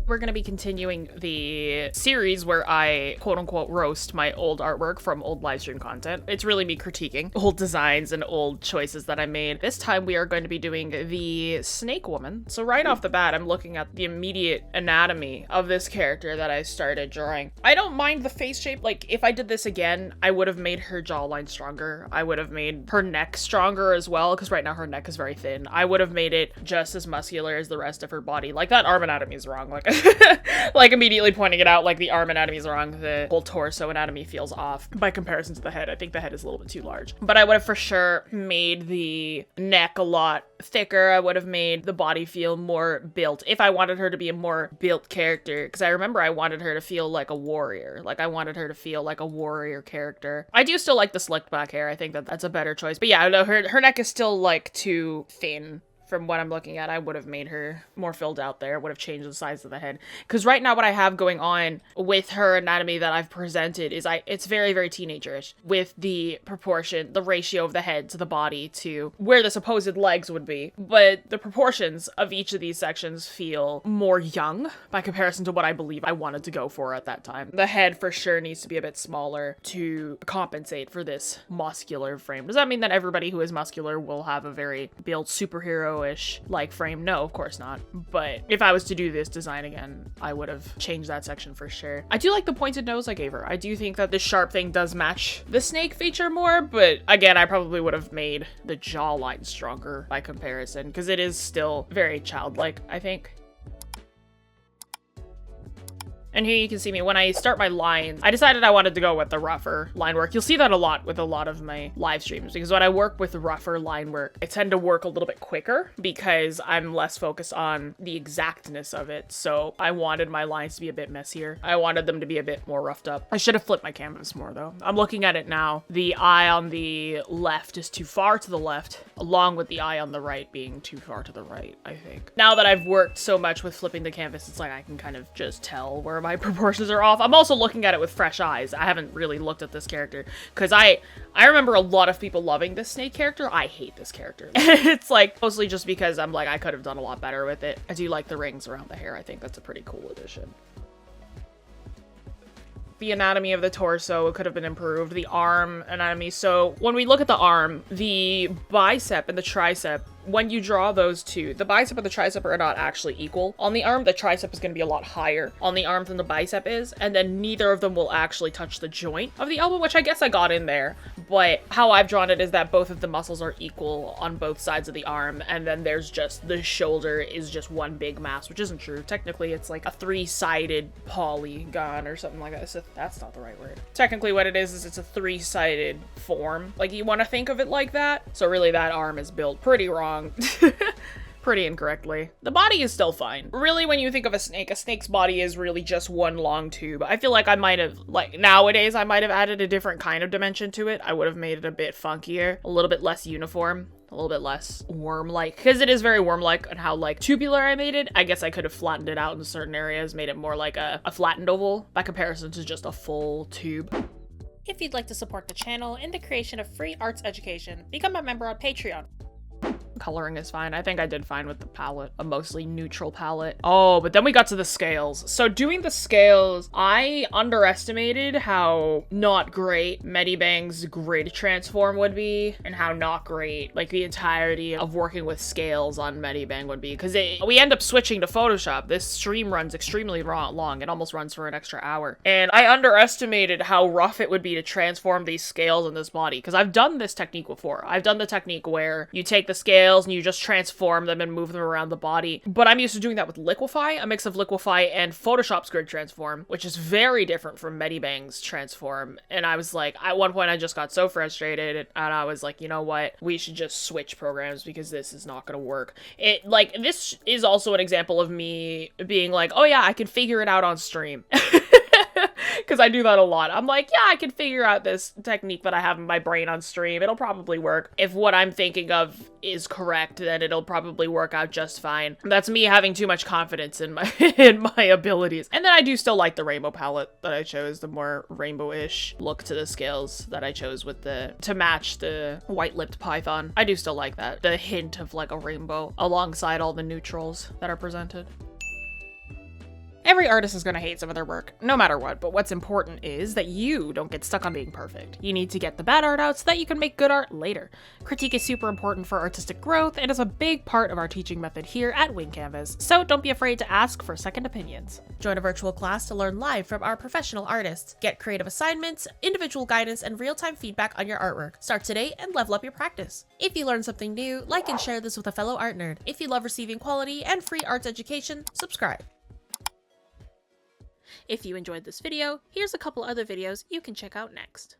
We're going to be continuing the series where I quote-unquote roast my old artwork from old livestream content. It's really me critiquing old designs and old choices that I made. This time we are going to be doing the snake woman. So right off the bat, I'm looking at the immediate anatomy of this character that I started drawing. I don't mind the face shape. Like, if I did this again, I would have made her jawline stronger. I would have made her neck stronger as well, because right now her neck is very thin. I would have made it just as muscular as the rest of her body. Like, that arm anatomy is wrong. Like, like immediately pointing it out, like the arm anatomy is wrong, the whole torso anatomy feels off by comparison to the head. I think the head is a little bit too large. But I would have for sure made the neck a lot thicker. I would have made the body feel more built if I wanted her to be a more built character, because I remember I wanted her to feel like a warrior. Like, I wanted her to feel like a warrior character. I do still like the slicked back hair. I think that that's a better choice. But yeah, no, her neck is still like too thin. From what I'm looking at, I would have made her more filled out there, would have changed the size of the head. Because right now what I have going on with her anatomy that I've presented is it's very, very teenagerish with the proportion, the ratio of the head to the body to where the supposed legs would be. But the proportions of each of these sections feel more young by comparison to what I believe I wanted to go for at that time. The head for sure needs to be a bit smaller to compensate for this muscular frame. Does that mean that everybody who is muscular will have a very built superhero like frame? No, of course not. But if I was to do this design again, I would have changed that section for sure. I do like the pointed nose I gave her. I do think that this sharp thing does match the snake feature more, but again, I probably would have made the jawline stronger by comparison, because it is still very childlike, I think. And here you can see me when I start my lines. I decided I wanted to go with the rougher line work. You'll see that a lot with a lot of my live streams, because when I work with rougher line work, I tend to work a little bit quicker because I'm less focused on the exactness of it. So I wanted my lines to be a bit messier. I wanted them to be a bit more roughed up. I should have flipped my canvas more though. I'm looking at it now. The eye on the left is too far to the left, along with the eye on the right being too far to the right, I think. Now that I've worked so much with flipping the canvas, it's like I can kind of just tell where my proportions are off. I'm also looking at it with fresh eyes. I haven't really looked at this character because I remember a lot of people loving this snake character. I hate this character. It's like mostly just because I'm like, I could have done a lot better with it. I do like the rings around the hair. I think that's a pretty cool addition. The anatomy of the torso could have been improved. The arm anatomy. So when we look at the arm, the bicep and the tricep, when you draw those two, the bicep and the tricep are not actually equal. On the arm, the tricep is going to be a lot higher on the arm than the bicep is, and then neither of them will actually touch the joint of the elbow, which I guess I got in there. But how I've drawn it is that both of the muscles are equal on both sides of the arm, and then there's just the shoulder is just one big mass, which isn't true. Technically, it's like a three-sided polygon or something like that. So that's not the right word. Technically, what it is it's a three-sided form. Like, you want to think of it like that. So really, that arm is built pretty wrong. Pretty incorrectly. The body is still fine. Really, when you think of a snake's body is really just one long tube. I feel like I might have, like, nowadays, I might have added a different kind of dimension to it. I would have made it a bit funkier, a little bit less uniform, a little bit less worm-like, because it is very worm-like and how, like, tubular I made it. I guess I could have flattened it out in certain areas, made it more like a flattened oval by comparison to just a full tube. If you'd like to support the channel in the creation of free arts education, become a member on Patreon. Coloring is fine. I think I did fine with the palette, a mostly neutral palette. Oh, but then we got to the scales. So doing the scales, I underestimated how not great Medibang's grid transform would be, and how not great, like, the entirety of working with scales on Medibang would be, because we end up switching to Photoshop. This stream runs extremely long. It almost runs for an extra hour. And I underestimated how rough it would be to transform these scales in this body, because I've done this technique before. I've done the technique where you take the scales and you just transform them and move them around the body. But I'm used to doing that with Liquify, a mix of Liquify and Photoshop's grid transform, which is very different from Medibang's transform. And I was like, at one point I just got so frustrated and I was like, you know what? We should just switch programs because this is not going to work. This is also an example of me being like, oh yeah, I can figure it out on stream. Because I do that a lot. I'm like, yeah, I can figure out this technique that I have in my brain on stream. It'll probably work. If what I'm thinking of is correct, then it'll probably work out just fine. That's me having too much confidence in my in my abilities. And then I do still like the rainbow palette that I chose, the more rainbow-ish look to the scales that I chose with to match the white-lipped python. I do still like that. The hint of like a rainbow alongside all the neutrals that are presented. Every artist is going to hate some of their work, no matter what, but what's important is that you don't get stuck on being perfect. You need to get the bad art out so that you can make good art later. Critique is super important for artistic growth and is a big part of our teaching method here at Wing Canvas, so don't be afraid to ask for second opinions. Join a virtual class to learn live from our professional artists. Get creative assignments, individual guidance, and real-time feedback on your artwork. Start today and level up your practice. If you learned something new, like and share this with a fellow art nerd. If you love receiving quality and free arts education, subscribe. If you enjoyed this video, here's a couple other videos you can check out next.